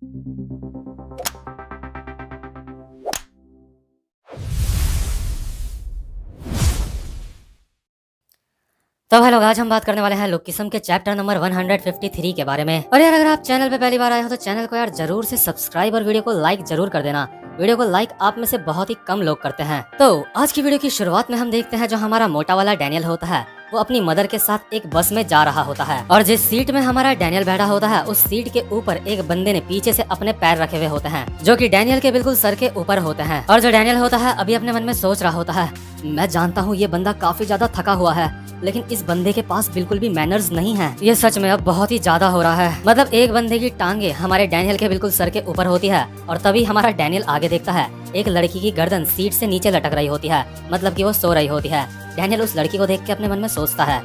तो भाई लोग, आज हम बात करने वाले हैं लुकिज्म के चैप्टर नंबर 153 के बारे में। और यार, अगर आप चैनल पे पहली बार आए हो तो चैनल को यार जरूर से सब्सक्राइब और वीडियो को लाइक जरूर कर देना। वीडियो को लाइक आप में से बहुत ही कम लोग करते हैं। तो आज की वीडियो की शुरुआत में हम देखते हैं जो हमारा मोटा वाला डैनियल होता है वो अपनी मदर के साथ एक बस में जा रहा होता है, और जिस सीट में हमारा डैनियल बैठा होता है उस सीट के ऊपर एक बंदे ने पीछे से अपने पैर रखे हुए होते हैं, जो कि डैनियल के बिल्कुल सर के ऊपर होते हैं। और जो डैनियल होता है अभी अपने मन में सोच रहा होता है, मैं जानता हूँ ये बंदा काफी ज्यादा थका हुआ है, लेकिन इस बंदे के पास बिल्कुल भी मैनर्स नहीं है। ये सच में अब बहुत ही ज्यादा हो रहा है। मतलब एक बंदे की टांगे हमारे डैनियल के बिल्कुल सर के ऊपर होती है, और तभी हमारा डैनियल आगे देखता है एक लड़की की गर्दन सीट से नीचे लटक रही होती है, मतलब कि वो सो रही होती है। डैनियल उस लड़की को देख के अपने मन में सोचता है,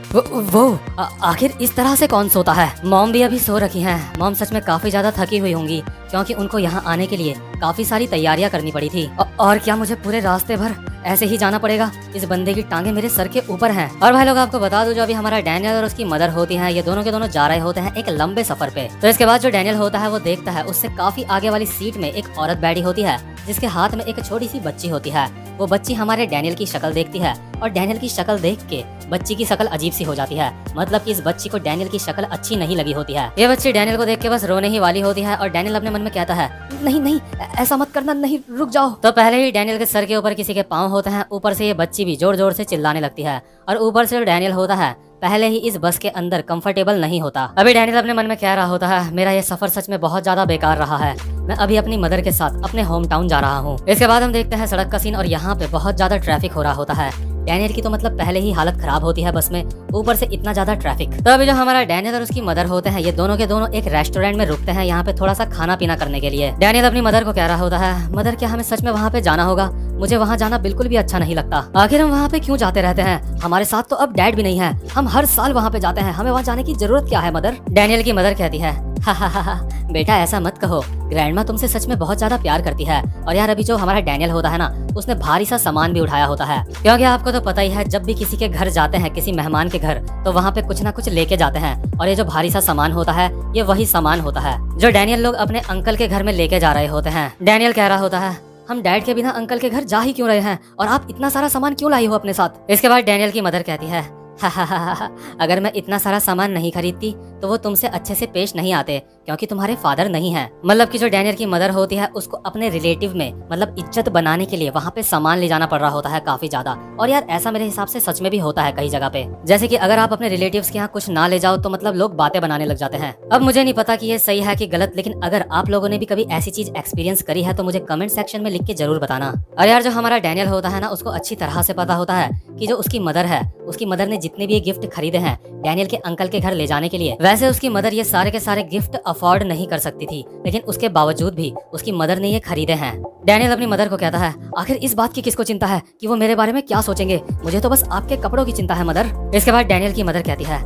आखिर इस तरह से कौन सोता है। मॉम भी अभी सो रखी हैं। मॉम सच में काफी ज्यादा थकी हुई होंगी, क्योंकि उनको यहाँ आने के लिए काफी सारी तैयारियां करनी पड़ी थी। और क्या मुझे पूरे रास्ते भर ऐसे ही जाना पड़ेगा? इस बंदे की टांगे मेरे सर के ऊपर हैं। और भाई लोग, आपको बता दूं, जो अभी हमारा डैनियल और उसकी मदर होती हैं, ये दोनों के दोनों जा रहे होते हैं एक लंबे सफर पे। तो इसके बाद जो डैनियल होता है वो देखता है उससे काफी आगे वाली सीट में एक औरत बैठी होती है, जिसके हाथ में एक छोटी सी बच्ची होती है। वो बच्ची हमारे डैनियल की शक्ल देखती है, और डैनियल की शक्ल देख के बच्ची की शक्ल अजीब सी हो जाती है। मतलब कि इस बच्ची को डैनियल की शक्ल अच्छी नहीं लगी होती है। ये बच्ची डैनियल को देख के बस रोने ही वाली होती है, और डैनियल अपने मन में कहता है, नहीं नहीं ऐसा मत करना, नहीं रुक जाओ। तो पहले ही डैनियल के सर के ऊपर किसी के पाँव होते हैं, ऊपर से ये बच्ची भी जोर जोर से चिल्लाने लगती है, और ऊपर से डैनियल होता है पहले ही इस बस के अंदर कंफर्टेबल नहीं होता। अभी डैनियल अपने मन में कह रहा होता है, मेरा ये सफर सच में बहुत ज्यादा बेकार रहा है। मैं अभी अपनी मदर के साथ अपने होम टाउन जा रहा हूँ। इसके बाद हम देखते हैं सड़क का सीन, और यहाँ पे बहुत ज्यादा ट्रैफिक हो रहा होता है। डैनियल की तो मतलब पहले ही हालत खराब होती है बस में, ऊपर से इतना ज्यादा ट्रैफिक। तो अभी जो हमारा डैनियल और उसकी मदर होते हैं, ये दोनों के दोनों एक रेस्टोरेंट में रुकते हैं यहाँ पे थोड़ा सा खाना पीना करने के लिए। डैनियल अपनी मदर को कह रहा होता है, मदर क्या हमें सच में वहाँ पे जाना होगा? मुझे वहाँ जाना बिल्कुल भी अच्छा नहीं लगता। आखिर हम वहाँ पे क्यों जाते रहते हैं? हमारे साथ तो अब डैड भी नहीं है, हम हर साल वहाँ पे जाते हैं, हमें वहाँ जाने की जरूरत क्या है मदर? डैनियल की मदर कहती है, बेटा ऐसा मत कहो, ग्रैंडमा तुमसे सच में बहुत ज्यादा प्यार करती है। और यार, अभी जो हमारा डैनियल होता है ना, उसने भारी सा सामान भी उठाया होता है, क्योंकि आपको तो पता ही है जब भी किसी के घर जाते हैं, किसी मेहमान के घर, तो वहाँ पे कुछ ना कुछ लेके जाते हैं। और ये जो भारी सा सामान होता है, ये वही सामान होता है जो डैनियल लोग अपने अंकल के घर में लेके जा रहे होते हैं। डैनियल कह रहा होता है, हम डैड के बिना अंकल के घर जा ही क्यों रहे हैं, और आप इतना सारा सामान क्यों लाई हो अपने साथ? इसके बाद डैनियल की मदर कहती है, अगर मैं इतना सारा सामान नहीं खरीदती तो वो तुमसे अच्छे से पेश नहीं आते, क्योंकि तुम्हारे फादर नहीं हैं। मतलब कि जो डैनियल की मदर होती है उसको अपने रिलेटिव में मतलब इज्जत बनाने के लिए वहाँ पे सामान ले जाना पड़ रहा होता है काफी ज्यादा। और यार, ऐसा मेरे हिसाब से सच में भी होता है कई जगह पे। जैसे कि अगर आप अपने रिलेटिव्स के यहाँ कुछ ना ले जाओ तो मतलब लोग बातें बनाने लग जाते हैं। अब मुझे नहीं पता कि ये सही है कि गलत, लेकिन अगर आप लोगों ने भी कभी ऐसी चीज एक्सपीरियंस करी है तो मुझे कमेंट सेक्शन में लिख के जरूर बताना। और यार, जो हमारा डैनियल होता है ना, उसको अच्छी तरह से पता होता है कि जो उसकी मदर है, उसकी मदर ने जितने भी ये गिफ्ट खरीदे हैं डैनियल के अंकल के घर ले जाने के लिए, वैसे उसकी मदर ये सारे के सारे गिफ्ट अफोर्ड नहीं कर सकती थी, लेकिन उसके बावजूद भी उसकी मदर ने ये खरीदे हैं। डैनियल अपनी मदर को कहता है, आखिर इस बात की किसको चिंता है कि वो मेरे बारे में क्या सोचेंगे? मुझे तो बस आपके कपड़ों की चिंता है मदर। इसके बाद डैनियल की मदर कहती है,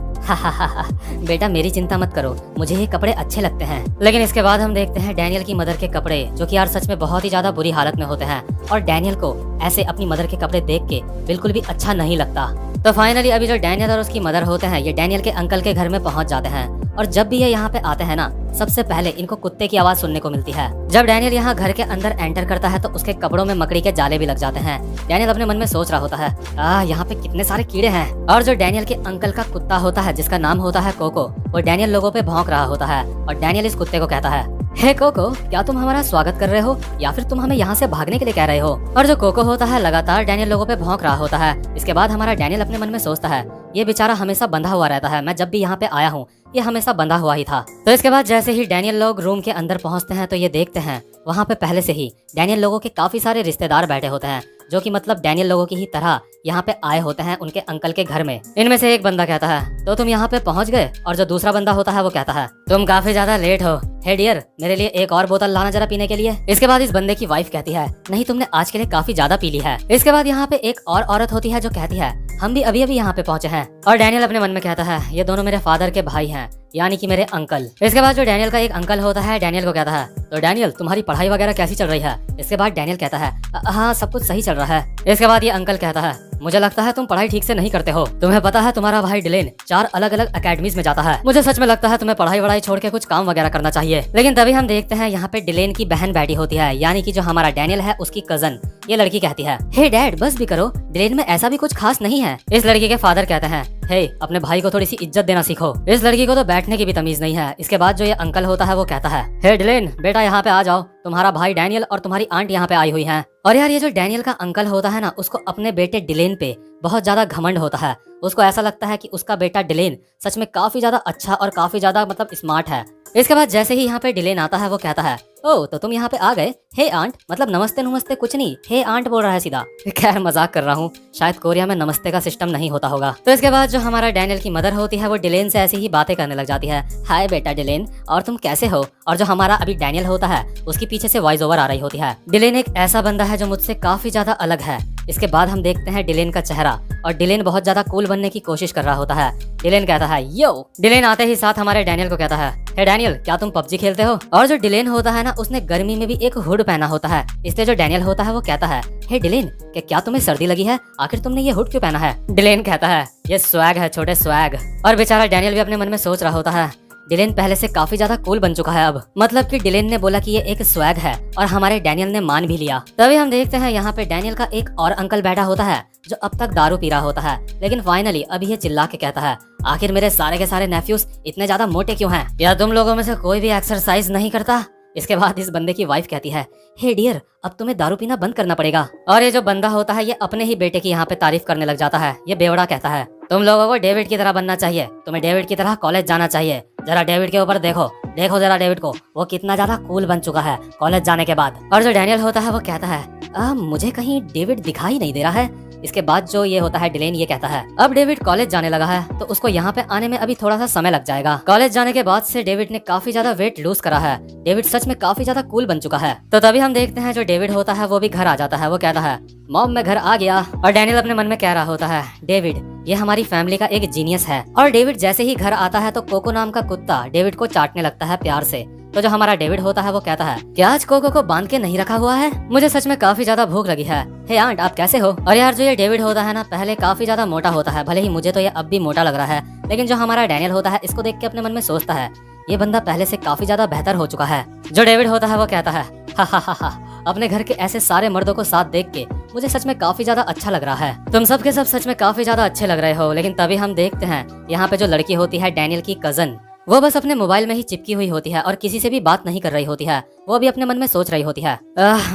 बेटा मेरी चिंता मत करो, मुझे ये कपड़े अच्छे लगते हैं। लेकिन इसके बाद हम देखते हैं डैनियल की मदर के कपड़े, जो कि यार सच में बहुत ही ज्यादा बुरी हालत में होते हैं, और डैनियल को ऐसे अपनी मदर के कपड़े देख के बिल्कुल भी अच्छा नहीं लगता। तो फाइनली अभी जो डैनियल और उसकी मदर होते हैं, ये डैनियल के अंकल के घर में पहुंच जाते हैं, और जब भी ये यहाँ पे आते हैं ना, सबसे पहले इनको कुत्ते की आवाज सुनने को मिलती है। जब डैनियल यहाँ घर के अंदर एंटर करता है तो उसके कपड़ों में मकड़ी के जाले भी लग जाते हैं। डैनियल अपने मन में सोच रहा होता है, यहाँ पे कितने सारे कीड़े हैं। और जो डैनियल के अंकल का कुत्ता होता है, जिसका नाम होता है कोको, वो डैनियल लोगों पे भौंक रहा होता है, और डैनियल इस कुत्ते को कहता है, हे कोको, क्या तुम हमारा स्वागत कर रहे हो या फिर तुम हमें यहाँ से भागने के लिए कह रहे हो? और जो कोको होता है लगातार डैनियल लोगों पे भौंक रहा होता है। इसके बाद हमारा डैनियल अपने मन में सोचता है, ये बेचारा हमेशा बंधा हुआ रहता है, मैं जब भी यहाँ पे आया हूँ ये हमेशा बंधा हुआ ही था। तो इसके बाद जैसे ही डैनियल लोग रूम के अंदर पहुँचते हैं तो ये देखते हैं वहाँ पे पहले से ही डैनियल लोगों के काफी सारे रिश्तेदार बैठे होते हैं, जो कि मतलब डैनियल लोगों की ही तरह यहाँ पे आए होते हैं उनके अंकल के घर में। इनमें से एक बंदा कहता है, तो तुम यहाँ पे पहुँच गए? और जो दूसरा बंदा होता है वो कहता है, तुम काफी ज्यादा लेट हो, हे डियर मेरे लिए एक और बोतल लाना जरा पीने के लिए। इसके बाद इस बंदे की वाइफ कहती है, नहीं तुमने आज के लिए काफी ज्यादा पी ली है। इसके बाद यहाँ पे एक और औरत होती है जो कहती है, हम भी अभी अभी यहाँ पे पहुँचे हैं। और डैनियल अपने मन में कहता है, ये दोनों मेरे फादर के भाई हैं, यानी कि मेरे अंकल। इसके बाद जो डैनियल का एक अंकल होता है डैनियल को कहता है, तो डैनियल तुम्हारी पढ़ाई वगैरह कैसी चल रही है? इसके बाद डैनियल कहता है, हाँ सब कुछ सही चल रहा है। इसके बाद ये अंकल कहता है, मुझे लगता है तुम पढ़ाई ठीक से नहीं करते हो। तुम्हें पता है तुम्हारा भाई डिलेन 4 अलग अलग अकेडमीज में जाता है। मुझे सच में लगता है तुम्हें पढ़ाई वढ़ाई छोड़ के कुछ काम वगैरह करना चाहिए। लेकिन तभी हम देखते हैं यहाँ पे डिलेन की बहन बैठी होती है, यानी कि जो हमारा डैनियल है उसकी कजन। ये लड़की कहती है, हे डैड बस भी करो, डिलेन में ऐसा भी कुछ खास नहीं है। इस लड़की के फादर कहते हैं, हे अपने भाई को थोड़ी सी इज्जत देना सीखो। इस लड़की को तो बैठने की भी तमीज नहीं है। इसके बाद जो ये अंकल होता है वो कहता है, हे डिलेन बेटा यहाँ पे आ जाओ, तुम्हारा भाई डैनियल और तुम्हारी आंट यहाँ पे आई हुई हैं। और यार ये जो डैनियल का अंकल होता है ना, उसको अपने बेटे डिलेन पे बहुत ज्यादा घमंड होता है। उसको ऐसा लगता है कि उसका बेटा डिलेन सच में काफी ज्यादा अच्छा और काफी ज्यादा मतलब स्मार्ट है। इसके बाद जैसे ही यहाँ पे डिलेन आता है वो कहता है, ओ तो तुम यहाँ पे आ गए, हे आंट, मतलब नमस्ते नमस्ते कुछ नहीं, हे आंट बोल रहा है सीधा। खैर मजाक कर रहा हूँ, शायद कोरिया में नमस्ते का सिस्टम नहीं होता होगा। तो इसके बाद जो हमारा डैनियल की मदर होती है वो डिलेन से ऐसी ही बातें करने लग जाती है, हाय बेटा डिलेन, और तुम कैसे हो। और जो हमारा अभी डैनियल होता है उसकी पीछे से वॉइस ओवर आ रही होती है, डिलेन एक ऐसा बंदा है जो मुझसे काफी ज्यादा अलग है। इसके बाद हम देखते हैं डिलेन का चेहरा, और डिलेन बहुत ज्यादा कूल बनने की कोशिश कर रहा होता है। डिलेन कहता है, यो। डिलेन आते ही साथ हमारे डैनियल को कहता है, हे डैनियल क्या तुम पबजी खेलते हो। और जो डिलेन होता है ना, उसने गर्मी में भी एक हुड पहना होता है। इसलिए जो डैनियल होता है वो कहता है, हे डिलेन क्या तुम्हें सर्दी लगी है, आखिर तुमने ये हुड क्यों पहना है। डिलेन कहता है, ये स्वैग है छोटे स्वैग। और बेचारा डैनियल भी अपने मन में सोच रहा होता है, डिलेन पहले से काफी ज्यादा कूल बन चुका है अब, मतलब कि डिलेन ने बोला कि ये एक स्वैग है और हमारे डैनियल ने मान भी लिया। तभी हम देखते हैं यहाँ पे डैनियल का एक और अंकल बैठा होता है जो अब तक दारू पी रहा होता है, लेकिन फाइनली अभी ये चिल्ला के कहता है, आखिर मेरे सारे के सारे नेफ्यूज इतने ज्यादा मोटे क्यों हैं? या तुम लोगों में से कोई भी एक्सरसाइज नहीं करता? इसके बाद इस बंदे की वाइफ कहती है, हे डियर अब तुम्हें दारू पीना बंद करना पड़ेगा। और ये जो बंदा होता है ये अपने ही बेटे की यहाँ पे तारीफ करने लग जाता है। ये बेवड़ा कहता है, तुम लोगों को डेविड की तरह बनना चाहिए, तुम्हें डेविड की तरह कॉलेज जाना चाहिए। जरा डेविड के ऊपर देखो जरा डेविड को, वो कितना ज्यादा कूल बन चुका है कॉलेज जाने के बाद। और जो डैनियल होता है वो कहता है, मुझे कहीं डेविड दिखाई नहीं दे रहा है। इसके बाद जो ये होता है डिलेन ये कहता है, अब डेविड कॉलेज जाने लगा है तो उसको यहाँ पे आने में अभी थोड़ा सा समय लग जाएगा। कॉलेज जाने के बाद से डेविड ने काफी ज्यादा वेट लूज करा है। डेविड सच में काफी ज्यादा कूल बन चुका है। तो तभी हम देखते हैं जो डेविड होता है वो भी घर आ जाता है। वो कहता है, मॉम मैं घर आ गया। और डैनियल अपने मन में कह रहा होता है, डेविड ये हमारी फैमिली का एक जीनियस है। और डेविड जैसे ही घर आता है तो कोको नाम का कुत्ता डेविड को चाटने लगता है प्यार से। तो जो हमारा डेविड होता है वो कहता है, क्या आज कोको को बांध के नहीं रखा हुआ है? मुझे सच में काफी ज्यादा भूख लगी है। हे आंट आप कैसे हो? और यार जो ये डेविड होता है ना, पहले काफी ज्यादा मोटा होता है, भले ही मुझे तो ये अब भी मोटा लग रहा है, लेकिन जो हमारा डैनियल होता है इसको देख के अपने मन में सोचता है, ये बंदा पहले से काफी ज्यादा बेहतर हो चुका है। जो डेविड होता है वो कहता है, हा अपने घर के ऐसे सारे मर्दों को साथ देख के मुझे सच में काफी ज्यादा अच्छा लग रहा है। तुम सब के सब सच में काफी ज्यादा अच्छे लग रहे हो। लेकिन तभी हम देखते हैं यहाँ पे जो लड़की होती है डैनियल की कजन, वो बस अपने मोबाइल में ही चिपकी हुई होती है और किसी से भी बात नहीं कर रही होती है। वो भी अपने मन में सोच रही होती है,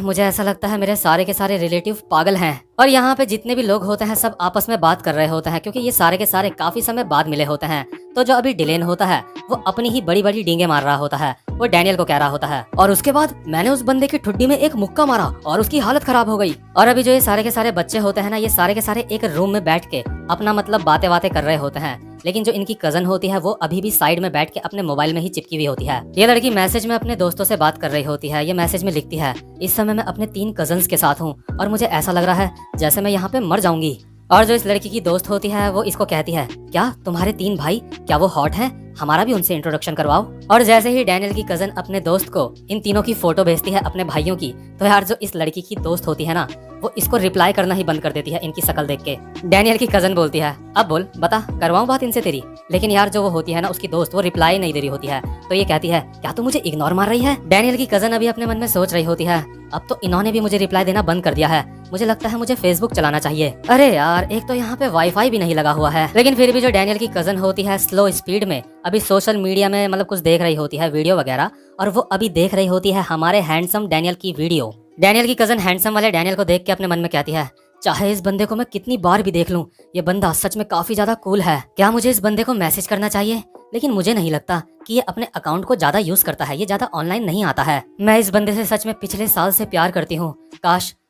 मुझे ऐसा लगता है मेरे सारे के सारे रिलेटिव पागल हैं। और यहाँ पे जितने भी लोग होते हैं सब आपस में बात कर रहे होते हैं, क्योंकि ये सारे के सारे काफी समय बाद मिले होते हैं। तो जो अभी डिलेन होता है वो अपनी ही बड़ी बड़ी डींगे मार रहा होता है। वो डैनियल को कह रहा होता है, और उसके बाद मैंने उस बंदे की ठुड्डी में एक मुक्का मारा और उसकी हालत खराब हो गई। और अभी जो ये सारे के सारे बच्चे होते हैं ना, ये सारे के सारे एक रूम में बैठ के अपना मतलब बातें कर रहे होते हैं। लेकिन जो इनकी कजन होती है वो अभी भी साइड में बैठ के अपने मोबाइल में ही चिपकी हुई होती है। ये लड़की मैसेज में अपने दोस्तों से बात कर रही होती है। ये मैसेज में लिखती है, इस समय मैं अपने 3 कजन्स के साथ हूँ और मुझे ऐसा लग रहा है जैसे मैं यहाँ पे मर जाऊंगी। और जो इस लड़की की दोस्त होती है वो इसको कहती है, क्या तुम्हारे 3 भाई, क्या वो हॉट हैं? हमारा भी उनसे इंट्रोडक्शन करवाओ। और जैसे ही डैनियल की कजन अपने दोस्त को इन तीनों की फोटो भेजती है अपने भाइयों की, तो यार जो इस लड़की की दोस्त होती है ना, वो इसको रिप्लाई करना ही बंद कर देती है इनकी शक्ल देख के। डैनियल की कजन बोलती है, अब बोल बता करवाऊं बात इनसे तेरी। लेकिन यार जो वो होती है ना उसकी दोस्त, वो रिप्लाई नहीं दे रही होती है। तो ये कहती है, क्या तू मुझे इग्नोर मार रही है? डैनियल की कजन अभी अपने मन में सोच रही होती है, अब तो इन्होंने भी मुझे रिप्लाई देना बंद कर दिया है, मुझे लगता है मुझे फेसबुक चलाना चाहिए। अरे यार एक तो यहाँ पे वाईफाई भी नहीं लगा हुआ है। लेकिन फिर भी जो डैनियल की कजन होती है स्लो स्पीड में अभी सोशल मीडिया में मतलब कुछ देख रही होती है, वीडियो वगैरह, और वो अभी देख रही होती है हमारे हैंडसम डैनियल की वीडियो। डैनियल की कजन हैंडसम वाले डैनियल को देख के अपने मन में कहती है, चाहे इस बंदे को मैं कितनी बार भी देख लूं, ये बंदा सच में काफी ज्यादा कूल है। क्या मुझे इस बंदे को मैसेज करना चाहिए? लेकिन मुझे नहीं लगता कि ये अपने अकाउंट को ज्यादा यूज करता है, ये ज्यादा ऑनलाइन नहीं आता है। मैं इस बंदे से सच में पिछले साल से प्यार करती हूँ।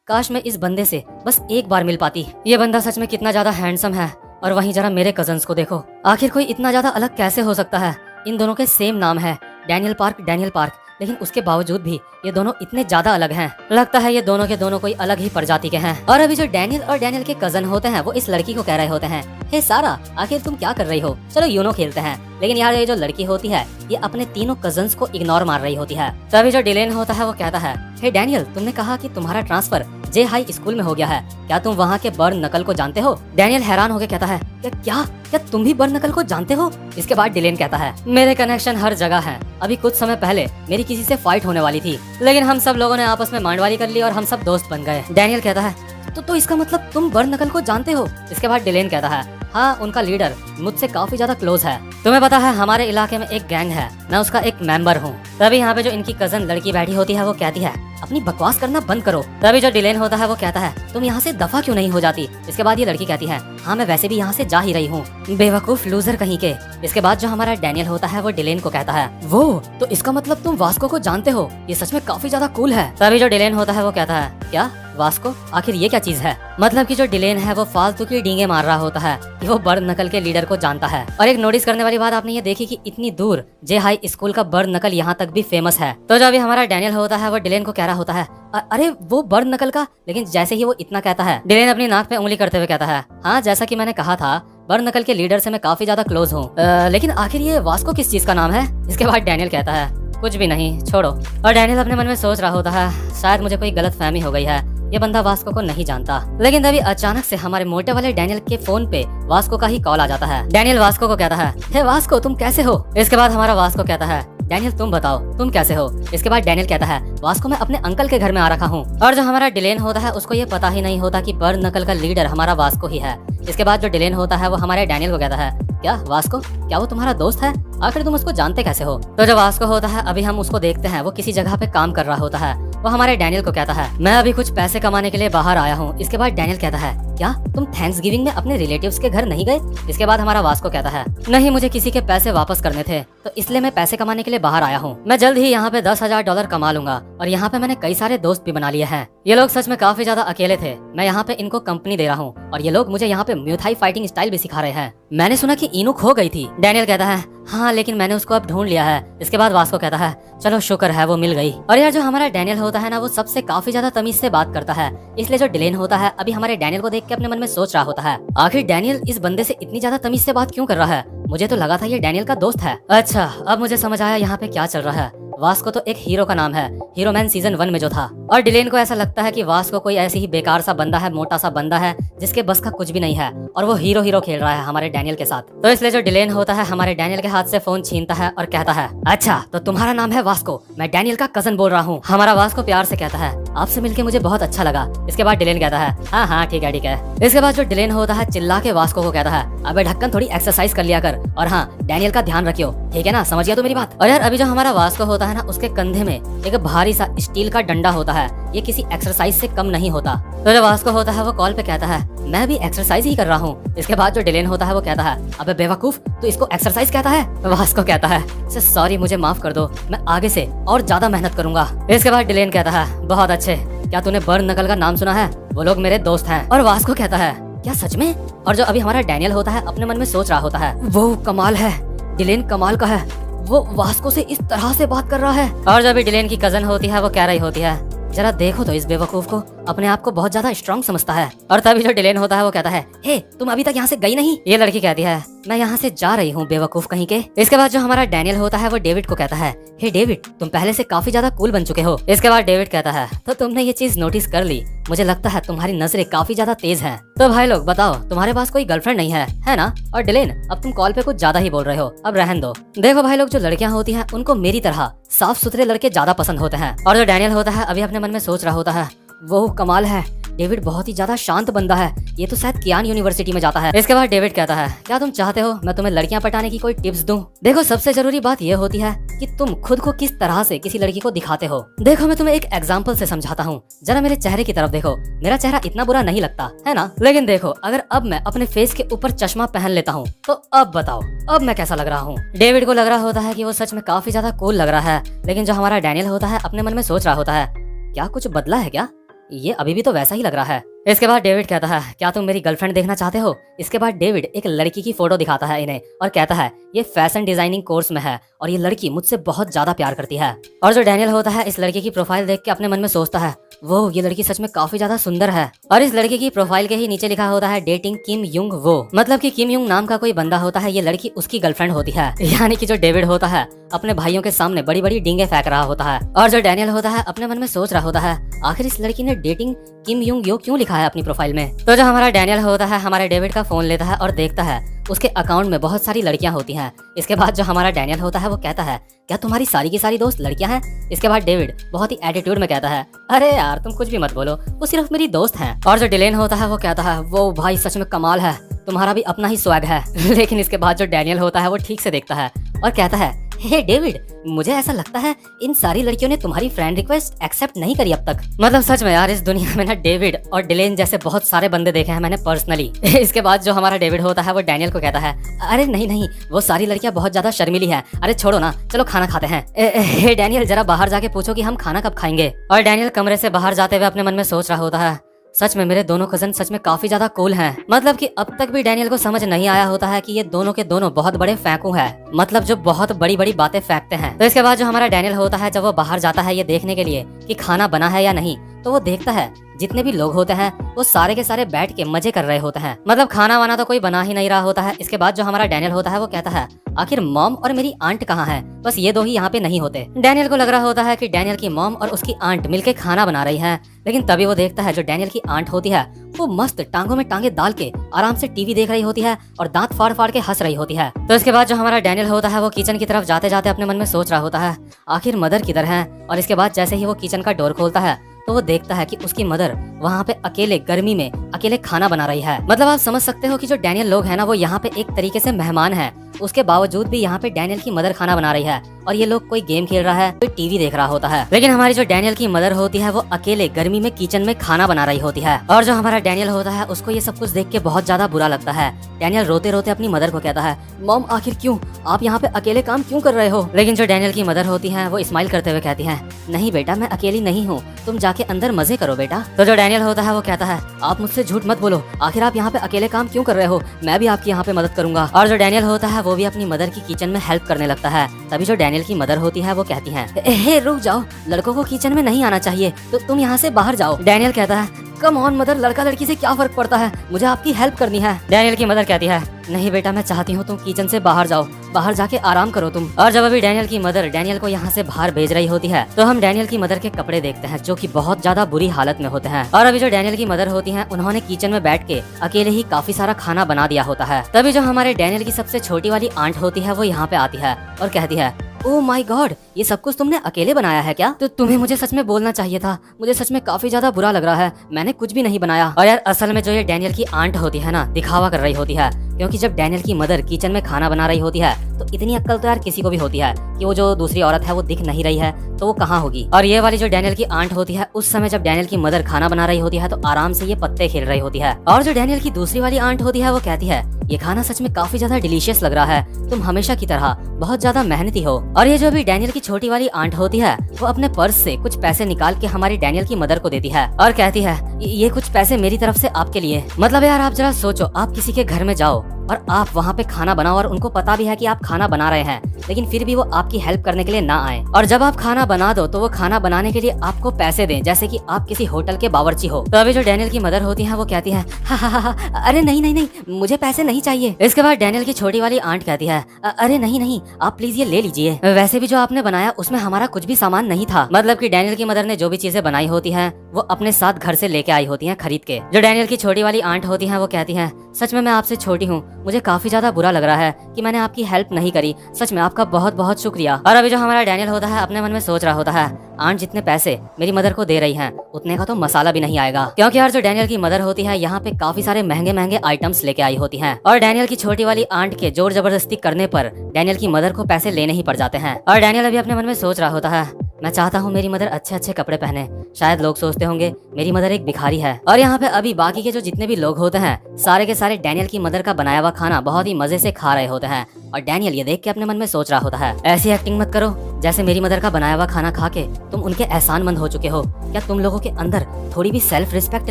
काश मैं इस बंदे से बस एक बार मिल पाती। ये बंदा सच में कितना ज्यादा हैंडसम है। और वहीं जरा मेरे कजन्स को देखो, आखिर कोई इतना ज्यादा अलग कैसे हो सकता है? इन दोनों के सेम नाम है, डैनियल पार्क, लेकिन उसके बावजूद भी ये दोनों इतने ज्यादा अलग हैं। लगता है ये दोनों के दोनों कोई अलग ही प्रजाति के हैं। और अभी जो डैनियल और डैनियल के कजन होते हैं वो इस लड़की को कह रहे होते हैं, हे सारा आखिर तुम क्या कर रही हो, चलो यूनो खेलते हैं। लेकिन यार ये जो लड़की होती है ये अपने तीनों कजन्स को इग्नोर मार रही होती है। तभी जो डिलेन होता है वो कहता है, हे डैनियल तुमने कहा कि तुम्हारा ट्रांसफर जे हाई स्कूल में हो गया है। क्या तुम वहाँ के बर्न नकल को जानते हो? डैनियल हैरान होकर कहता है क्या क्या क्या तुम भी बर्न नकल को जानते हो? इसके बाद डिलेन कहता है मेरे कनेक्शन हर जगह हैं। अभी कुछ समय पहले मेरी किसी से फाइट होने वाली थी, लेकिन हम सब लोगों ने आपस में मांडवारी कर ली और हम सब दोस्त बन गए। डैनियल कहता है तो इसका मतलब तुम बर्न नकल को जानते हो? इसके बाद डिलेन कहता है हाँ, उनका लीडर मुझसे काफी ज्यादा क्लोज है। तुम्हें पता है हमारे इलाके में एक गैंग है, मैं उसका एक मेंबर हूँ। तभी यहाँ पे जो इनकी कजन लड़की बैठी होती है वो कहती है अपनी बकवास करना बंद करो। तभी जो डिलेन होता है वो कहता है तुम यहाँ से दफा क्यों नहीं हो जाती? इसके बाद ये लड़की कहती है हाँ, मैं वैसे भी यहाँ से जा ही रही हूँ, बेवकूफ लूजर कहीं के। इसके बाद जो हमारा डैनियल होता है वो डिलेन को कहता है वो तो इसका मतलब तुम वास्को को जानते हो, ये सच में काफी ज्यादा कूल है। तभी जो डिलेन होता है वो कहता है क्या वास्को, आखिर ये क्या चीज है? मतलब कि जो डिलेन है वो फालतू की डींगे मार रहा होता है कि वो बर्न नकल के लीडर को जानता है। और एक नोटिस करने वाली बात आपने ये देखी कि इतनी दूर जे हाई स्कूल का बर्न नकल यहाँ तक भी फेमस है। तो जो अभी हमारा डैनियल होता है वो डिलेन को कह रहा होता है अरे वो बर्न नकल का। लेकिन जैसे ही वो इतना कहता है, डिलेन अपनी नाक पे उंगली करते हुए कहता है हाँ, जैसा कि मैंने कहा था, बर्न नकल के लीडर से मैं काफी ज्यादा क्लोज हूँ। लेकिन आखिर ये वास्को किस चीज का नाम है? इसके बाद डैनियल कहता है कुछ भी नहीं, छोड़ो। और डैनियल अपने मन में सोच रहा होता है शायद मुझे कोई गलत फहमी हो गई है, ये बंदा वास्को को नहीं जानता। लेकिन तभी अचानक से हमारे मोटे वाले डैनियल के फोन पे वास्को का ही कॉल आ जाता है। डैनियल वास्को को कहता है हे वास्को, तुम कैसे हो? इसके बाद हमारा वास्को कहता है डैनियल तुम बताओ तुम कैसे हो? इसके बाद डैनियल कहता है वास्को मैं अपने अंकल के घर में आ रखा हूँ। और जो हमारा डिलेन होता है उसको ये पता ही नहीं होता कि बर्न नकल का लीडर हमारा वास्को ही है। इसके बाद जो डिलेन होता है वो हमारे डैनियल को कहता है क्या वास्को, क्या वो तुम्हारा दोस्त है? आखिर तुम उसको जानते कैसे हो? तो जो वास्को होता है अभी हम उसको देखते हैं, वो किसी जगह पे काम कर रहा होता है। वो हमारे डैनियल को कहता है मैं अभी कुछ पैसे कमाने के लिए बाहर आया हूँ। इसके बाद डैनियल कहता है क्या तुम थैंक्सगिविंग में अपने रिलेटिव्स के घर नहीं गए? इसके बाद हमारा वास्को कहता है नहीं, मुझे किसी के पैसे वापस करने थे तो इसलिए मैं पैसे कमाने के लिए बाहर आया हूँ। मैं जल्द ही यहाँ पे $10,000 कमा लूंगा और यहाँ पे मैंने कई सारे दोस्त भी बना लिए हैं। ये लोग सच में काफी ज्यादा अकेले थे, मैं यहाँ पे इनको कंपनी दे रहा हूँ और ये लोग मुझे यहाँ पे म्यूथाई फाइटिंग स्टाइल भी सिखा रहे हैं। मैंने सुना कि इनू खो गई थी। डैनियल कहता है हाँ, लेकिन मैंने उसको अब ढूंढ लिया है। इसके बाद वास्को कहता है चलो शुक्र है वो मिल गई। और यार जो हमारा डैनियल होता है ना वो सबसे काफी ज्यादा तमीज से बात करता है, इसलिए जो डिलेन होता है अभी हमारे डैनियल को देख के अपने मन में सोच रहा होता है आखिर डैनियल इस बंदे से इतनी ज्यादा तमीज से बात क्यों कर रहा है? मुझे तो लगा था ये डैनियल का दोस्त है। अच्छा, अब मुझे समझ आया यहाँ पे क्या चल रहा है। वास्को तो एक हीरो का नाम है, हीरो मैन सीजन 1 में जो था। और डिलेन को ऐसा लगता है कि वास्को कोई ऐसी ही बेकार सा बंदा है, मोटा सा बंदा है जिसके बस का कुछ भी नहीं है और वो हीरो हीरो खेल रहा है हमारे डैनियल के साथ। तो इसलिए जो डिलेन होता है हमारे डैनियल के हाथ से फोन छीनता है और कहता है अच्छा तो तुम्हारा नाम है वास्को, मैं डैनियल का कजन बोल रहा हूँ। हमारा वास्को प्यार से कहता है आपसे मिलके मुझे बहुत अच्छा लगा। इसके बाद डिलेन कहता है हाँ हाँ ठीक है ठीक है। इसके बाद जो डिलेन होता है चिल्ला के वास्को को कहता है अबे ढक्कन, थोड़ी एक्सरसाइज कर लिया कर और हाँ डैनियल का ध्यान रखियो, ठीक है ना? समझ गया तो मेरी बात? और यार अभी जो हमारा वास्को होता है ना उसके कंधे में एक भारी सा स्टील का डंडा होता है, ये किसी एक्सरसाइज से कम नहीं होता। तो जो वास्को होता है वो कॉल पे कहता है मैं भी एक्सरसाइज ही कर रहा हूँ। इसके बाद जो डिलेन होता है वो कहता है अबे बेवकूफ, तू इसको एक्सरसाइज कहता है? वास्को कहता है सॉरी, मुझे माफ कर दो, मैं आगे से और ज्यादा मेहनत करूंगा। इसके बाद डिलेन कहता है बहुत अच्छे, क्या तूने बर्न नकल का नाम सुना है? वो लोग मेरे दोस्त हैं। और वास्को कहता है क्या सच में? और जो अभी हमारा डैनियल होता है अपने मन में सोच रहा होता है वो कमाल है, डिलेन कमाल का है, वो वास्को से इस तरह से बात कर रहा है। और जब भी डिलेन की कजन होती है वो कह रही होती है जरा देखो तो इस बेवकूफ को, अपने आप को बहुत ज्यादा स्ट्रांग समझता है। और तभी जो डिलेन होता है वो कहता है हे तुम अभी तक यहाँ से गई नहीं? ये लड़की कहती है मैं यहाँ से जा रही हूँ बेवकूफ कहीं के। इसके बाद जो हमारा डैनियल होता है वो डेविड को कहता है हे डेविड, तुम पहले से काफी ज्यादा कूल बन चुके हो। इसके बाद डेविड कहता है तो तुमने ये चीज नोटिस कर ली, मुझे लगता है तुम्हारी नजरें काफी ज्यादा तेज हैं। तो भाई लोग बताओ तुम्हारे पास कोई गर्लफ्रेंड नहीं है ना? और डिलेन अब तुम कॉल पे कुछ ज्यादा ही बोल रहे हो, अब रहन दो। देखो भाई लोग, जो लड़कियां होती हैं उनको मेरी तरह साफ सुथरे लड़के ज्यादा पसंद होते हैं। और जो डैनियल होता है अभी अपने मन में सोच रहा होता है वो कमाल है, डेविड बहुत ही ज्यादा शांत बंदा है, ये तो शायद कियान यूनिवर्सिटी में जाता है। इसके बाद डेविड कहता है क्या तुम चाहते हो मैं तुम्हें लड़कियां पटाने की कोई टिप्स दूं? देखो सबसे जरूरी बात ये होती है कि तुम खुद को किस तरह से किसी लड़की को दिखाते हो। देखो मैं तुम्हें एक एग्जांपल से समझाता हूँ, जरा मेरे चेहरे की तरफ देखो, मेरा चेहरा इतना बुरा नहीं लगता है ना? लेकिन देखो अगर अब मैं अपने फेस के ऊपर चश्मा पहन लेता हूँ तो अब बताओ अब मैं कैसा लग रहा हूँ? डेविड को लग रहा होता है कि वो सच में काफी ज्यादा कूल लग रहा है, लेकिन जो हमारा डैनियल होता है अपने मन में सोच रहा होता है क्या कुछ बदला है क्या? ये अभी भी तो वैसा ही लग रहा है। इसके बाद डेविड कहता है क्या तुम मेरी गर्लफ्रेंड देखना चाहते हो? इसके बाद डेविड एक लड़की की फोटो दिखाता है इन्हें और कहता है ये फैशन डिजाइनिंग कोर्स में है और ये लड़की मुझसे बहुत ज्यादा प्यार करती है। और जो डैनियल होता है इस लड़की की प्रोफाइल देख के अपने मन में सोचता है वो ये लड़की सच में काफी ज्यादा सुंदर है। और इस लड़की की प्रोफाइल के ही नीचे लिखा होता है डेटिंग किम युंग वो, मतलब कि किम युंग नाम का कोई बंदा होता है, ये लड़की उसकी गर्लफ्रेंड होती है। यानी कि जो डेविड होता है अपने भाइयों के सामने बड़ी बड़ी डींगे फेंक रहा होता है, और जो डैनियल होता है अपने मन में सोच रहा होता है आखिर इस लड़की ने डेटिंग किम युंग यो क्यों लिखा है अपनी प्रोफाइल में। तो जो हमारा डैनियल होता है हमारे डेविड का फोन लेता है और देखता है उसके अकाउंट में बहुत सारी लड़कियां होती हैं। इसके बाद जो हमारा डैनियल होता है वो कहता है क्या तुम्हारी सारी की सारी दोस्त लड़कियां हैं? इसके बाद डेविड बहुत ही एटीट्यूड में कहता है अरे यार तुम कुछ भी मत बोलो, वो सिर्फ मेरी दोस्त हैं। और जो डिलेन होता है वो कहता है वो भाई सच में कमाल है, तुम्हारा भी अपना ही स्वैग है। लेकिन इसके बाद जो डैनियल होता है वो ठीक से देखता है और कहता है हे डेविड, मुझे ऐसा लगता है इन सारी लड़कियों ने तुम्हारी फ्रेंड रिक्वेस्ट एक्सेप्ट नहीं करी अब तक। मतलब सच में यार इस दुनिया में ना डेविड और डिलेन जैसे बहुत सारे बंदे देखे हैं मैंने पर्सनली। इसके बाद जो हमारा डेविड होता है वो डैनियल को कहता है अरे नहीं नहीं, वो सारी लड़कियां बहुत ज्यादा शर्मीली हैं, अरे छोड़ो ना, चलो खाना खाते हैं। हे डैनियल, जरा बाहर जाके पूछो कि हम खाना कब खाएंगे। और डैनियल कमरे से बाहर जाते हुए अपने मन में सोच रहा होता है सच में मेरे दोनों कजन सच में काफी ज्यादा कूल हैं। मतलब कि अब तक भी डैनियल को समझ नहीं आया होता है कि ये दोनों के दोनों बहुत बड़े फेंकू हैं, मतलब जो बहुत बड़ी बड़ी बातें फेंकते हैं। तो इसके बाद जो हमारा डैनियल होता है जब वो बाहर जाता है ये देखने के लिए कि खाना बना है या नहीं, तो वो देखता है जितने भी लोग होते हैं वो सारे के सारे बैठ के मजे कर रहे होते हैं, मतलब खाना वाना तो कोई बना ही नहीं रहा होता है। इसके बाद जो हमारा डैनियल होता है वो कहता है आखिर मॉम और मेरी आंट कहाँ है, बस ये दो ही यहाँ पे नहीं होते। डैनियल को लग रहा होता है कि डैनियल की मॉम और उसकी आंट मिलके खाना बना रही है, लेकिन तभी वो देखता है जो डैनियल की आंट होती है वो मस्त टांगों में टांगे डाल के आराम से टीवी देख रही होती है और दांत फाड़ फाड़ के हंस रही होती है। तो इसके बाद जो हमारा डैनियल होता है वो किचन की तरफ जाते जाते अपने मन में सोच रहा होता है आखिर मदर किधर है। और इसके बाद जैसे ही वो किचन का डोर खोलता है तो वो देखता है कि उसकी मदर वहाँ पे अकेले गर्मी में अकेले खाना बना रही है। मतलब आप समझ सकते हो कि जो डैनियल लोग हैं ना वो यहाँ पे एक तरीके से मेहमान हैं, उसके बावजूद भी यहाँ पे डैनियल की मदर खाना बना रही है और ये लोग कोई गेम खेल रहा है, कोई टीवी देख रहा होता है। लेकिन हमारी जो डैनियल की मदर होती है वो अकेले गर्मी में किचन में खाना बना रही होती है। और जो हमारा डैनियल होता है उसको ये सब कुछ देख के बहुत ज्यादा बुरा लगता है। डैनियल रोते रोते अपनी मदर को कहता है मॉम आखिर क्यों, आप यहाँ पे अकेले काम क्यों कर रहे हो। लेकिन जो डैनियल की मदर होती है वो स्माइल करते हुए कहती है नहीं बेटा, मैं अकेली नहीं हूँ, तुम जाके अंदर मजे करो बेटा। तो जो डैनियल होता है वो कहता है आप मुझसे झूठ मत बोलो, आखिर आप यहाँ पे अकेले काम क्यों कर रहे हो, मैं भी आपकी यहाँ पे मदद करूंगा। और जो डैनियल होता है वो भी अपनी मदर की किचन में हेल्प करने लगता है। तभी जो डैनियल की मदर होती है वो कहती है हे रुक जाओ, लड़कों को किचन में नहीं आना चाहिए, तो तुम यहाँ से बाहर जाओ। डैनियल कहता है कम ऑन मदर, लड़का लड़की से क्या फर्क पड़ता है, मुझे आपकी हेल्प करनी है। डैनियल की मदर कहती है नहीं बेटा, मैं चाहती हूँ तुम किचन से बाहर जाओ, बाहर जाके आराम करो तुम। और जब अभी डैनियल की मदर डैनियल को यहाँ से बाहर भेज रही होती है तो हम डैनियल की मदर के कपड़े देखते हैं जो कि बहुत ज्यादा बुरी हालत में होते हैं। और अभी जो डैनियल की मदर होती है उन्होंने किचन में बैठ के अकेले ही काफी सारा खाना बना दिया होता है। तभी जो हमारे डैनियल की सबसे छोटी वाली आंट होती है वो यहाँ पे आती है और कहती है ओह माय गॉड, ये सब कुछ तुमने अकेले बनाया है क्या? तो तुम्हें मुझे सच में बोलना चाहिए था, मुझे सच में काफी ज्यादा बुरा लग रहा है, मैंने कुछ भी नहीं बनाया। और यार असल में जो ये डैनियल की आंट होती है ना दिखावा कर रही होती है, क्योंकि जब डैनियल की मदर किचन में खाना बना रही होती है तो इतनी अक्ल तो यार किसी को भी होती है कि वो जो दूसरी औरत है वो दिख नहीं रही है तो वो कहाँ होगी। और ये वाली जो डैनियल की आंट होती है उस समय जब डैनियल की मदर खाना बना रही होती है तो आराम से ये पत्ते खेल रही होती है। और जो डैनियल की दूसरी वाली आंट होती है वो कहती है ये खाना सच में काफी ज्यादा डिलीशियस लग रहा है, तुम हमेशा की तरह बहुत ज्यादा मेहनती हो। और ये जो भी डैनियल की छोटी वाली आंट होती है वो अपने पर्स से कुछ पैसे निकाल के हमारी डैनियल की मदर को देती है और कहती है ये कुछ पैसे मेरी तरफ से आपके लिए। मतलब यार आप जरा सोचो, आप किसी के घर में जाओ और आप वहाँ पे खाना बनाओ और उनको पता भी है कि आप खाना बना रहे हैं, लेकिन फिर भी वो आपकी हेल्प करने के लिए ना आए। और जब आप खाना बना दो तो वो खाना बनाने के लिए आपको पैसे दें जैसे कि आप किसी होटल के बावर्ची हो। तो अभी जो डैनियल की मदर होती है वो कहती है हा, अरे नहीं नहीं नहीं, मुझे पैसे नहीं चाहिए। इसके बाद डैनियल की छोटी वाली आंट कहती है अरे नहीं नहीं, आप प्लीज ये ले लीजिए, वैसे भी जो आपने बनाया उसमें हमारा कुछ भी सामान नहीं था। मतलब कि डैनियल की मदर ने जो भी चीजें बनाई होती है वो अपने साथ घर से लेके आई होती है खरीद के। जो डैनियल की छोटी वाली आंट होती है वो कहती है सच में मैं आपसे छोटी हूँ, मुझे काफी ज्यादा बुरा लग रहा है कि मैंने आपकी हेल्प नहीं करी, सच में आपका बहुत बहुत शुक्रिया। और अभी जो हमारा डैनियल होता है अपने मन में सोच रहा होता है आंट जितने पैसे मेरी मदर को दे रही हैं उतने का तो मसाला भी नहीं आएगा, क्योंकि यार जो डैनियल की मदर होती है यहाँ पे काफी सारे महंगे महंगे आइटम्स लेके आई होती हैं। और डैनियल की छोटी वाली आंट के जोर जबरदस्ती करने पर डैनियल की मदर को पैसे लेने ही पड़ जाते हैं। और डैनियल अभी अपने मन में सोच रहा होता है मैं चाहता हूँ मेरी मदर अच्छे अच्छे कपड़े पहने, शायद लोग सोचते होंगे मेरी मदर एक भिखारी है। और यहाँ पे अभी बाकी के जो जितने भी लोग होते हैं सारे के सारे डैनियल की मदर का बनाया हुआ खाना बहुत ही मजे से खा रहे होते हैं। और डैनियल ये देख के अपने मन में सोच रहा होता है, ऐसी एक्टिंग मत करो जैसे मेरी मदर का बनाया हुआ खाना खा के तुम उनके एहसानमंद हो चुके हो। क्या तुम लोगों के अंदर थोड़ी भी सेल्फ रिस्पेक्ट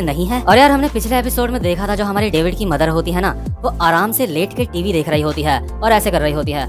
नहीं है? और यार हमने पिछले एपिसोड में देखा था जो हमारी डेविड की मदर होती है ना, वो आराम से लेट के टीवी देख रही होती है और ऐसे कर रही होती है,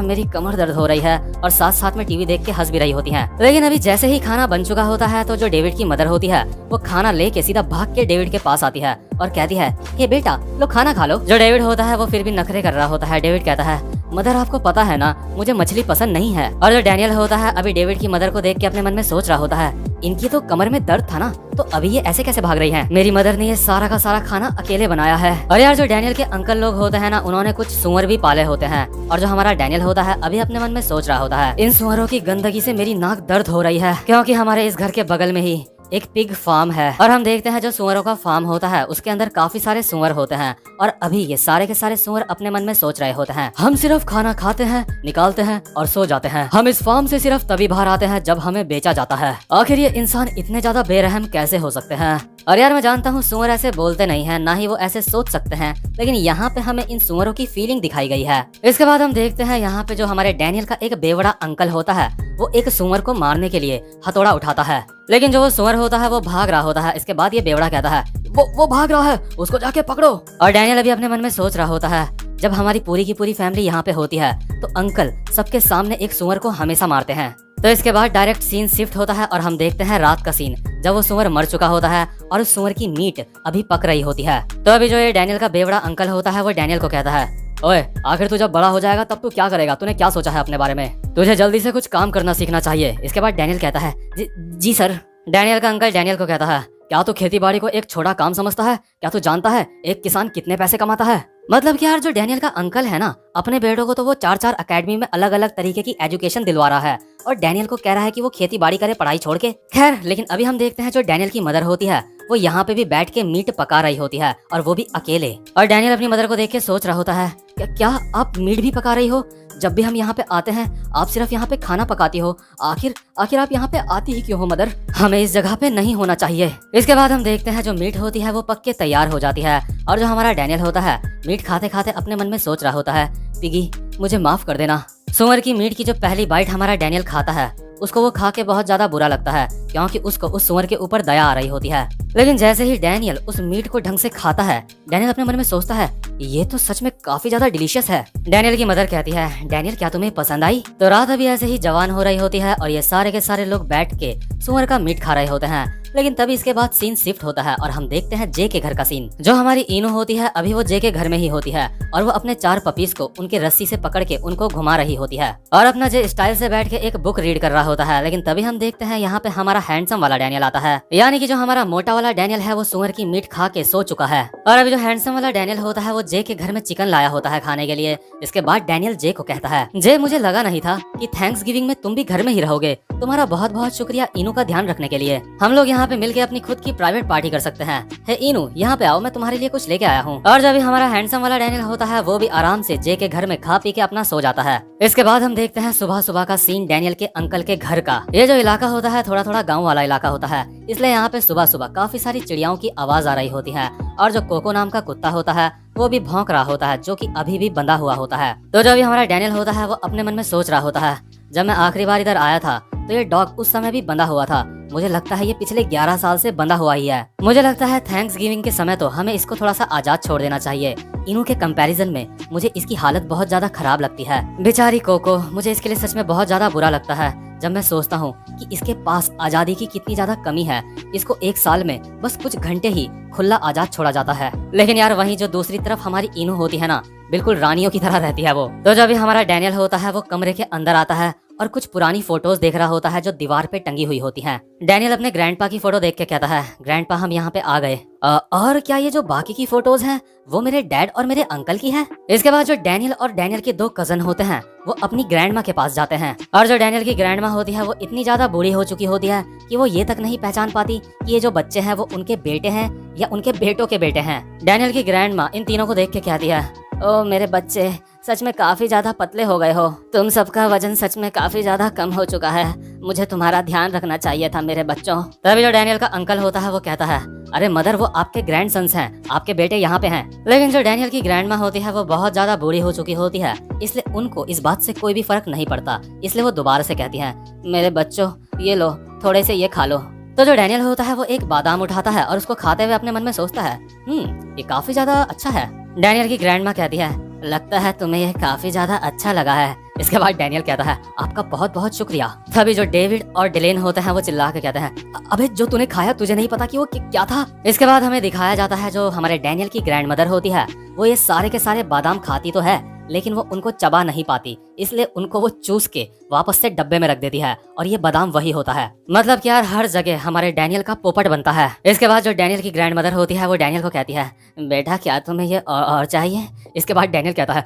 मेरी कमर दर्द हो रही है, और साथ साथ में टीवी देख के हंस भी रही होती है। लेकिन अभी जैसे ही खाना बन चुका होता है तो जो डेविड की मदर होती है वो खाना लेके सीधा भाग के डेविड के पास आती है और कहती है, हे बेटा लो खाना खा लो। जो डेविड होता है वो फिर भी नखरे कर रहा होता है। डेविड कहता है, मदर आपको पता है ना मुझे मछली पसंद नहीं है। और जो डैनियल होता है अभी डेविड की मदर को देख के अपने मन में सोच रहा होता है, इनकी तो कमर में दर्द था ना, तो अभी ये ऐसे कैसे भाग रही हैं? मेरी मदर ने ये सारा का सारा खाना अकेले बनाया है। और यार जो डैनियल के अंकल लोग होते हैं ना, उन्होंने कुछ सुअर भी पाले होते हैं। और जो हमारा डैनियल होता है अभी अपने मन में सोच रहा होता है, इन सुअरों की गंदगी से मेरी नाक दर्द हो रही है, क्योंकि हमारे इस घर के बगल में ही एक पिग फार्म है। और हम देखते हैं जो सुअरों का फार्म होता है उसके अंदर काफी सारे सुअर होते हैं। और अभी ये सारे के सारे सुअर अपने मन में सोच रहे होते हैं, हम सिर्फ खाना खाते हैं, निकालते हैं और सो जाते हैं। हम इस फार्म से सिर्फ तभी बाहर आते हैं जब हमें बेचा जाता है। आखिर ये इंसान इतने ज्यादा बेरहम कैसे हो सकते हैं? और यार मैं जानता हूँ सुअर ऐसे बोलते नहीं है, ना ही वो ऐसे सोच सकते हैं, लेकिन यहाँ पे हमें इन सुअरों की फीलिंग दिखाई गई है। इसके बाद हम देखते हैं यहाँ पे जो हमारे डैनियल का एक बेवड़ा अंकल होता है वो एक सुअर को मारने के लिए हथौड़ा उठाता है, लेकिन जो वो सुअर होता है वो भाग रहा होता है। इसके बाद ये बेवड़ा कहता है, वो भाग रहा है, उसको जाके पकड़ो। और डैनियल अभी अपने मन में सोच रहा होता है, जब हमारी पूरी की पूरी फैमिली यहाँ पे होती है तो अंकल सबके सामने एक सुअर को हमेशा मारते हैं। तो इसके बाद डायरेक्ट सीन शिफ्ट होता है और हम देखते हैं रात का सीन, जब वो सुअर मर चुका होता है और उस सुअर की मीट अभी पक रही होती है। तो अभी जो ये डैनियल का बेवड़ा अंकल होता है वो डैनियल को कहता है, ओए आखिर तू जब बड़ा हो जाएगा तब तू क्या करेगा? तूने क्या सोचा है अपने बारे में? तुझे जल्दी से कुछ काम करना सीखना चाहिए। इसके बाद डैनियल कहता है, जी सर। डैनियल का अंकल डैनियल को कहता है, क्या तू खेती बाड़ी को एक छोटा काम समझता है? क्या तू जानता है एक किसान कितने पैसे कमाता है? मतलब कि यार जो डैनियल का अंकल है ना, अपने बेटों को तो वो 4-4 अकेडमी में अलग अलग तरीके की एजुकेशन दिलवा रहा है और डैनियल को कह रहा है कि वो खेती बाड़ी करे पढ़ाई छोड़ के। खैर लेकिन अभी हम देखते हैं जो डैनियल की मदर होती है वो यहाँ पे भी बैठ के मीट पका रही होती है और वो भी अकेले। और डैनियल अपनी मदर को देख के सोच रहा होता है, क्या आप मीट भी पका रही हो? जब भी हम यहाँ पे आते हैं आप सिर्फ यहाँ पे खाना पकाती हो, आखिर आप यहाँ पे आती ही क्यों हो मदर? हमें इस जगह पे नहीं होना चाहिए। इसके बाद हम देखते हैं जो मीट होती है वो पक के तैयार हो जाती है और जो हमारा डैनियल होता है मीट खाते खाते अपने मन में सोच रहा होता है, पिगी मुझे माफ कर देना। सुअर की मीट की जो पहली बाइट हमारा डैनियल खाता है उसको वो खा के बहुत ज्यादा बुरा लगता है, क्योंकि उसको उस सुअर के ऊपर दया आ रही होती है। लेकिन जैसे ही डैनियल उस मीट को ढंग से खाता है, डैनियल अपने मन में सोचता है, ये तो सच में काफी ज्यादा डिलीशियस है। डैनियल की मदर कहती है, डैनियल क्या तुम्हें पसंद आई? तो रात अभी ऐसे ही जवान हो रही होती है और ये सारे के सारे लोग बैठ के सुअर का मीट खा रहे होते हैं। लेकिन तभी इसके बाद सीन शिफ्ट होता है और हम देखते हैं जे के घर का सीन। जो हमारी इनू होती है अभी वो जे के घर में ही होती है और वो अपने 4 पपीज को उनके रस्सी से पकड़ के उनको घुमा रही होती है और अपना जे स्टाइल से बैठ के एक बुक रीड कर रहा होता है। लेकिन तभी हम देखते हैं यहाँ पे हमारा हैंडसम वाला डैनियल आता है, यानी कि जो हमारा मोटा वाला डैनियल है वो सुअर की मीट खा के सो चुका है। और अभी जो हैंडसम वाला डैनियल होता है वो जे के घर में चिकन लाया होता है खाने के लिए। इसके बाद डैनियल जे को कहता है, जे मुझे लगा नहीं था कि थैंक्स गिविंग में तुम भी घर में ही रहोगे, तुम्हारा बहुत बहुत शुक्रिया इनू का ध्यान रखने के लिए। हम लोग यहाँ पे मिलके अपनी खुद की प्राइवेट पार्टी कर सकते हैं। हे इनू यहाँ पे आओ, मैं तुम्हारे लिए कुछ लेके आया हूँ। और जब हमारा हैंडसम वाला डैनियल होता है वो भी आराम से जे के घर में खा पी के अपना सो जाता है। इसके बाद हम देखते हैं सुबह सुबह का सीन डैनियल के अंकल के घर का। ये जो इलाका होता है थोड़ा थोड़ा गाँव वाला इलाका होता है, इसलिए यहाँ पे सुबह सुबह काफी सारी चिड़ियाओं की आवाज आ रही होती है और जो कोको नाम का कुत्ता होता है वो भी भौंक रहा होता है, जो कि अभी भी बंधा हुआ होता है। तो जब हमारा डैनियल होता है वो अपने मन में सोच रहा होता है, जब मैं आखिरी बार इधर आया था तो ये डॉग उस समय भी बंधा हुआ था, मुझे लगता है ये पिछले 11 साल से बंधा हुआ ही है। मुझे लगता है थैंक्स गिविंग के समय तो हमें इसको थोड़ा सा आजाद छोड़ देना चाहिए। इनू के कंपैरिजन में मुझे इसकी हालत बहुत ज्यादा खराब लगती है। बेचारी कोको, मुझे इसके लिए सच में बहुत ज्यादा बुरा लगता है जब मैं सोचता हूँ कि इसके पास आजादी की कितनी ज्यादा कमी है। इसको 1 साल में बस कुछ घंटे ही खुला आजाद छोड़ा जाता है। लेकिन यार वहीं जो दूसरी तरफ हमारी इनू होती है ना, बिल्कुल रानियों की तरह रहती है वो। तो जब हमारा डैनियल होता है वो कमरे के अंदर आता है और कुछ पुरानी फोटोज देख रहा होता है जो दीवार पे टंगी हुई होती हैं। डैनियल अपने ग्रैंडपा की फोटो देख के कहता है, ग्रैंडपा हम यहाँ पे आ गए। और क्या ये जो बाकी की फोटोज हैं वो मेरे डैड और मेरे अंकल की है? इसके बाद जो डैनियल और डैनियल के 2 कजन होते हैं वो अपनी ग्रैंडमा के पास जाते हैं और जो डैनियल की ग्रैंडमा होती है वो इतनी ज्यादा बूढ़ी हो चुकी होती है कि वो ये तक नहीं पहचान पाती कि ये जो बच्चे हैं वो उनके बेटे हैं या उनके बेटों के बेटे हैं। डैनियल की ग्रैंडमा इन तीनों को देख के कहती है, ओ मेरे बच्चे, सच में काफी ज्यादा पतले हो गए हो। तुम सबका वजन सच में काफी ज्यादा कम हो चुका है। मुझे तुम्हारा ध्यान रखना चाहिए था मेरे बच्चों। तभी जो डैनियल का अंकल होता है वो कहता है, अरे मदर, वो आपके ग्रैंडसन्स हैं, आपके बेटे यहाँ पे हैं। लेकिन जो डैनियल की ग्रैंड माँ होती है वो बहुत ज्यादा बूढ़ी हो चुकी होती है, इसलिए उनको इस बात से कोई भी फर्क नहीं पड़ता। इसलिए वो दोबारा से कहती है, मेरे बच्चों ये लो, थोड़े से ये खा लो। तो जो डैनियल होता है वो एक बादाम उठाता है और उसको खाते हुए अपने मन में सोचता है, ये काफी ज्यादा अच्छा है। डैनियल की ग्रैंड माँ कहती है, लगता है तुम्हें यह काफी ज्यादा अच्छा लगा है। इसके बाद डैनियल कहता है, आपका बहुत बहुत शुक्रिया। तभी जो डेविड और डिलेन होते हैं वो चिल्ला के कहते हैं, अबे जो तूने खाया तुझे नहीं पता कि वो क्या था। इसके बाद हमें दिखाया जाता है जो हमारे डैनियल की ग्रैंड मदर होती है वो ये सारे के सारे बादाम खाती तो है, लेकिन वो उनको चबा नहीं पाती, इसलिए उनको वो चूस के वापस से डब्बे में रख देती है और ये बादाम वही होता है। मतलब कि यार हर जगह हमारे डैनियल का पोपट बनता है। इसके बाद जो डैनियल की ग्रैंड मदर होती है वो डैनियल को कहती है, बेटा क्या तुम्हें ये और चाहिए। इसके बाद डैनियल कहता है,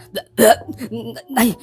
नहीं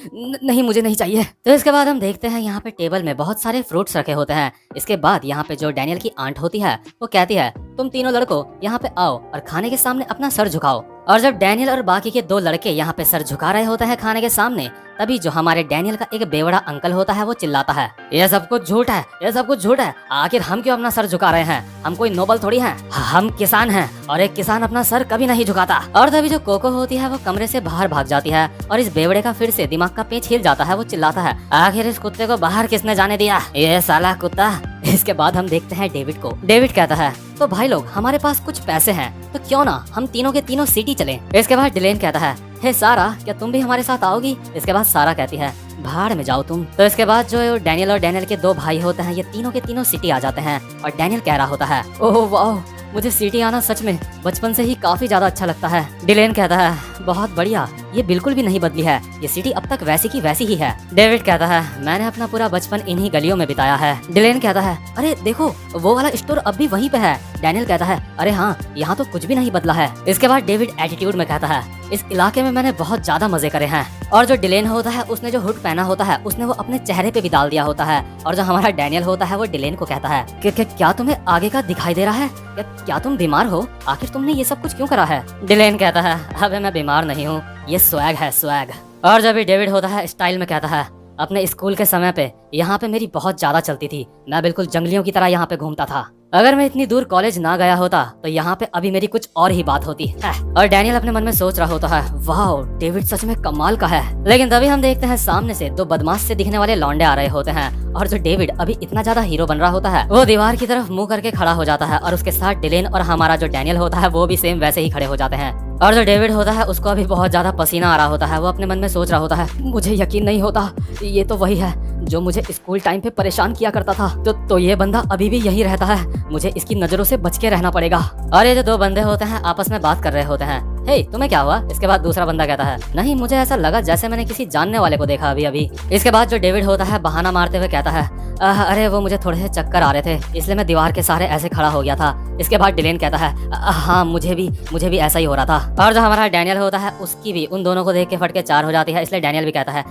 नहीं मुझे नहीं चाहिए। तो इसके बाद हम देखते हैं यहाँ पे टेबल में बहुत सारे फ्रूट्स रखे होते हैं। इसके बाद यहाँ पे जो डैनियल की आंट होती है वो कहती है, तुम तीनों लड़कों यहाँ पे आओ और खाने के सामने अपना सर झुकाओ। और जब डैनियल और बाकी के दो लड़के यहाँ पे सर झुका रहे होते हैं खाने के सामने, तभी जो हमारे डैनियल का एक बेवड़ा अंकल होता है वो चिल्लाता है, ये सब कुछ झूठ है, ये सब कुछ झूठ है। आखिर हम क्यों अपना सर झुका रहे हैं? हम कोई नोबल थोड़ी हैं, हम किसान हैं और एक किसान अपना सर कभी नहीं झुकाता। और तभी जो कोको होती है वो कमरे से बाहर भाग जाती है और इस बेवड़े का फिर से दिमाग का पेच हिल जाता है। वो चिल्लाता है, आखिर इस कुत्ते को बाहर किसने जाने दिया, ये साला कुत्ता। इसके बाद हम देखते हैं डेविड को। डेविड कहता है, तो भाई लोग हमारे पास कुछ पैसे हैं, तो क्यों ना हम तीनों के तीनों सिटी चलें। इसके बाद डिलेन कहता है, हे सारा, क्या तुम भी हमारे साथ आओगी? इसके बाद सारा कहती है, भाड़ में जाओ तुम। तो इसके बाद जो डैनियल और डैनियल के दो भाई होते हैं ये तीनों के तीनों सिटी आ जाते हैं और डैनियल कह रहा होता है, ओह वाह, मुझे सिटी आना सच में बचपन से ही काफी ज्यादा अच्छा लगता है। डिलेन कहता है, बहुत बढ़िया, ये बिल्कुल भी नहीं बदली है, ये सिटी अब तक वैसी की वैसी ही है। डेविड कहता है, मैंने अपना पूरा बचपन इन्हीं गलियों में बिताया है। डिलेन कहता है, अरे देखो वो वाला स्टोर अब भी वहीं पे है। डैनियल कहता है, अरे हाँ, यहाँ तो कुछ भी नहीं बदला है। इसके बाद डेविड एटीट्यूड में कहता है, इस इलाके में मैंने बहुत ज्यादा मजे करे हैं। और जो डिलेन होता है उसने जो हुड पहना होता है उसने वो अपने चेहरे पे भी डाल दिया होता है। और जो हमारा डैनियल होता है वो डिलेन को कहता है कि क्या तुम्हें आगे का दिखाई दे रहा है? क्या तुम बीमार हो? आखिर तुमने ये सब कुछ क्यों करा है? डिलेन कहता है, अबे मैं बीमार नहीं हूँ, ये स्वैग है, स्वैग। और जब डेविड होता है स्टाइल में कहता है, अपने स्कूल के समय पे यहाँ पे मेरी बहुत ज्यादा चलती थी, मैं बिल्कुल जंगलियों की तरह यहाँ पे घूमता था। अगर मैं इतनी दूर कॉलेज ना गया होता तो यहाँ पे अभी मेरी कुछ और ही बात होती है। और डैनियल अपने मन में सोच रहा होता है, वाह डेविड सच में कमाल का है। लेकिन तभी हम देखते हैं सामने से दो बदमाश से दिखने वाले लौंडे आ रहे होते हैं और जो डेविड अभी इतना ज्यादा हीरो बन रहा होता है वो दीवार की तरफ मुंह करके खड़ा हो जाता है और उसके साथ डिलेन और हमारा जो डैनियल होता है वो भी सेम वैसे ही खड़े हो जाते हैं। और जो डेविड होता है उसको अभी बहुत ज्यादा पसीना आ रहा होता है। वो अपने मन में सोच रहा होता है, मुझे यकीन नहीं होता, ये तो वही है जो मुझे स्कूल टाइम पे परेशान किया करता था। तो ये बंदा अभी भी यही रहता है, मुझे इसकी नजरों से बच के रहना पड़ेगा। और ये जो दो बंदे होते हैं आपस में बात कर रहे होते हैं, हे तुम्हें क्या हुआ? इसके बाद दूसरा बंदा कहता है, नहीं मुझे ऐसा लगा जैसे मैंने किसी जानने वाले को देखा अभी अभी। इसके बाद जो डेविड होता है बहाना मारते हुए कहता है, अरे वो मुझे थोड़े से चक्कर आ रहे थे इसलिए मैं दीवार के सहारे ऐसे खड़ा हो गया था। इसके बाद डिलेन कहता है, हाँ मुझे भी ऐसा ही हो रहा था। और जो हमारा डैनियल होता है उसकी भी उन दोनों को देख के फटके चार हो जाती है, इसलिए डैनियल भी कहता है,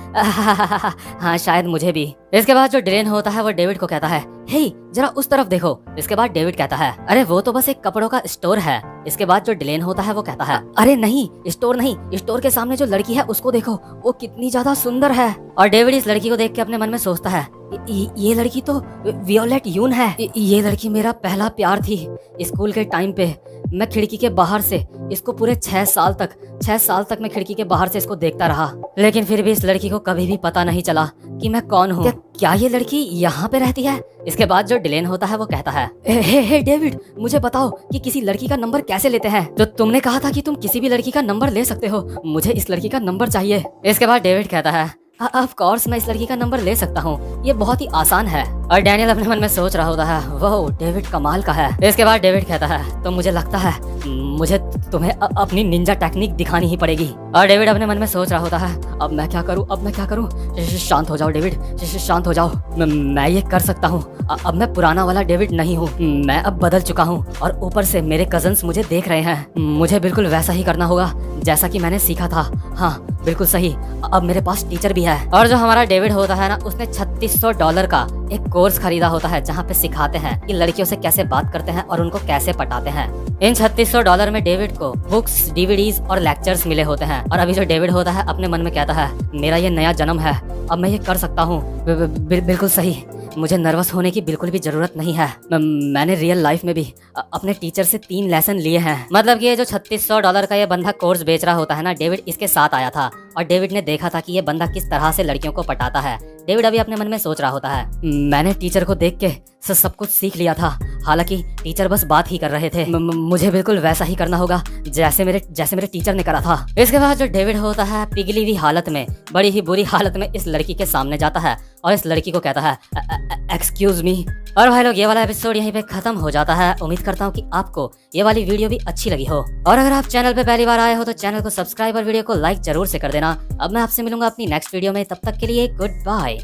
हाँ शायद मुझे भी। इसके बाद जो डिलेन होता है वो डेविड को कहता है, हे जरा उस तरफ देखो। इसके बाद डेविड कहता है, अरे वो तो बस एक कपड़ों का स्टोर है। इसके बाद जो डिलेन होता है वो कहता है, अरे नहीं स्टोर नहीं, स्टोर के सामने जो लड़की है उसको देखो, वो कितनी ज्यादा सुंदर है। और डेविड इस लड़की को देख के अपने मन में सोचता है, ये लड़की तो वियोलेट यून है, ये लड़की मेरा पहला प्यार थी। स्कूल के टाइम पे मैं खिड़की के बाहर से इसको पूरे 6 साल तक मैं खिड़की के बाहर से इसको देखता रहा, लेकिन फिर भी इस लड़की को कभी भी पता नहीं चला कि मैं कौन हूँ। क्या ये लड़की यहाँ पे रहती है? इसके बाद जो डिलेन होता है वो कहता है, हे डेविड मुझे बताओ कि किसी लड़की का नंबर कैसे लेते हैं? तो तुमने कहा था कि तुम किसी भी लड़की का नंबर ले सकते हो, मुझे इस लड़की का नंबर चाहिए। इसके बाद डेविड कहता है, ऑफ कोर्स मैं इस लड़की का नंबर ले सकता हूँ, ये बहुत ही आसान है। और डैनियल अपने मन में सोच रहा होता है, वो डेविड कमाल का है। इसके बाद डेविड कहता है, तो मुझे लगता है मुझे तुम्हें अपनी निंजा टेक्निक दिखानी ही पड़ेगी। और डेविड अपने मन में सोच रहा होता है, अब मैं क्या करूँ? शांत हो जाओ डेविड, शांत हो जाओ, मैं ये कर सकता हूँ। अब मैं पुराना वाला डेविड नहीं हूँ, मैं अब बदल चुका हूँ। और ऊपर से मेरे कजन्स मुझे देख रहे हैं, मुझे बिल्कुल वैसा ही करना होगा जैसा कि मैंने सीखा था। हाँ बिल्कुल सही, अब मेरे पास टीचर भी है। और जो हमारा डेविड होता है ना, उसने $3600 का एक कोर्स खरीदा होता है जहाँ पे सिखाते हैं कि लड़कियों से कैसे बात करते हैं और उनको कैसे पटाते हैं। इन $3600 में डेविड को बुक्स, डीवीडीज और लेक्चर्स मिले होते हैं। और अभी जो डेविड होता है अपने मन में कहता है, मेरा ये नया जन्म है, अब मैं ये कर सकता हूँ। बिल्कुल सही, मुझे नर्वस होने की बिल्कुल भी जरूरत नहीं है। मैंने रियल लाइफ में भी अपने टीचर से 3 लेसन लिए हैं। मतलब कि ये जो $3600 का ये बंदा कोर्स बेच रहा होता है ना, डेविड इसके साथ आया था और डेविड ने देखा था कि ये बंदा किस तरह से लड़कियों को पटाता है। डेविड अभी अपने मन में सोच रहा होता है, मैंने टीचर को देख के सब कुछ सीख लिया था, हालांकि टीचर बस बात ही कर रहे थे। मुझे बिल्कुल वैसा ही करना होगा जैसे मेरे टीचर ने करा था। इसके बाद जो डेविड होता है पिघली हुई हालत में, बड़ी ही बुरी हालत में इस लड़की के सामने जाता है और इस लड़की को कहता है, एक्सक्यूज मी। और भाई लोग, ये वाला एपिसोड यहीं पे खत्म हो जाता है। उम्मीद करता हूँ कि आपको ये वाली वीडियो भी अच्छी लगी हो। और अगर आप चैनल पे पहली बार आए हो तो चैनल को सब्सक्राइब और वीडियो को लाइक जरूर से कर देना। अब मैं आपसे मिलूंगा अपनी नेक्स्ट वीडियो में, तब तक के लिए गुड बाय।